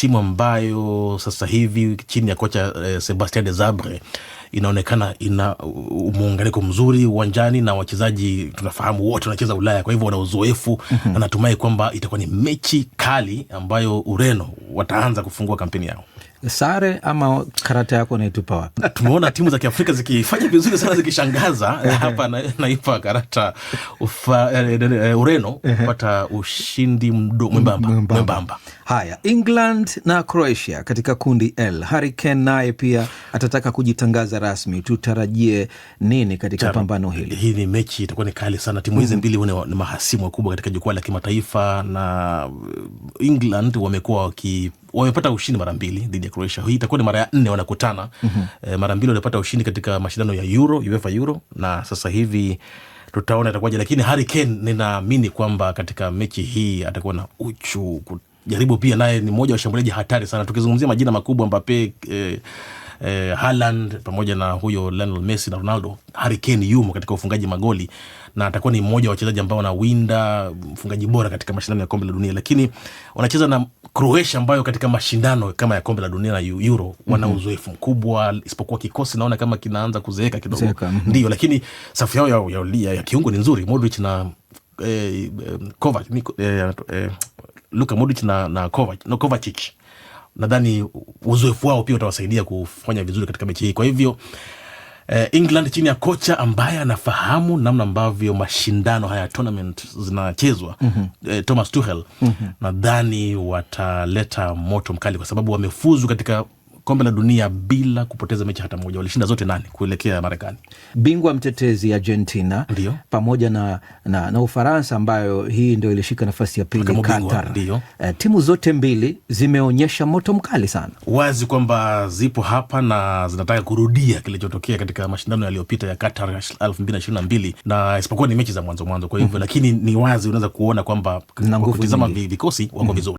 timu ambayo sasa hivi chini ya kocha Sebastien Desabre inaonekana ina muunganiko mzuri uwanjani, na wachezaji tunafahamu wote wanacheza Ulaya, kwa hivyo wana uzoefu. Na natumai kwamba itakuwa ni mechi kali ambayo Ureno wataanza kufungua kampeni yao. Sare ama karata yako naitupa wapi? Tumeona timu za Kiafrika zikifanya vizuri sana, zikishangaza. Hapa naipa karata Ureno kupata ushindi mwembamba. Haya, England na Croatia katika kundi L. Harry Kane naye pia atataka kujitangaza rasmi. Tutarajie nini katika pambano hili? Hii ni mechi itakuwa ni kali sana. Timu hizi mbili ni mahasimu wakubwa katika jukwaa la kimataifa, na England wamepata ushindi mara 2 dhidi ya Croatia. Hii itakuwa ni mara ya 4 wanakutana. Mara 2 walipata ushindi katika mashindano ya UEFA Euro, na sasa hivi tutaona itakuwaje, lakini Harry Kane ninaamini kwamba katika mechi hii atakuwa na uchu kujaribu. Pia naye ni mmoja wa washambuliaji hatari sana. Tukizungumzia majina makubwa, Mbappe, Haaland pamoja na huyo Lionel Messi na Ronaldo, Harry Kane yumo katika ufungaji magoli, na atakuwa ni mmoja wa wachezaji ambao wanawinda mfungaji bora katika mashindano ya kombe la dunia. Lakini wanacheza na Croatia ambayo katika mashindano kama ya kombe la dunia na Euro wana uzoefu mkubwa, isipokuwa kikosi naona kama kinaanza kuzeeka kidogo. Ndio, lakini safu yao ya kiungo ni nzuri. Modric na Luka Modric na Kovacic, nadhani uzoefu wao pia utawasaidia kufanya vizuri katika mechi hii. Kwa hivyo England chini ya kocha ambaye anafahamu namna ambavyo mashindano haya tournament zinachezwa, Thomas Tuchel, nadhani wataleta moto mkali, kwa sababu wamefuzu katika kombe la dunia bila kupoteza mechi hata moja. Walishinda zote 8 kuelekea Marekani. Bingwa mtetezi Argentina, ndiyo, pamoja na Ufaransa ambayo hii ndio ilishika nafasi ya pili, Qatar. Timu zote mbili zimeonyesha moto mkali sana, wazi kwamba zipo hapa na zinataka kurudia kilichotokea katika mashindano yaliyopita ya Qatar 2022, na isipokuwa ni mechi za mwanzo. Kwa hivyo lakini ni wazi unaweza kuona kwamba kwa kutizama vikosi wako vizuri.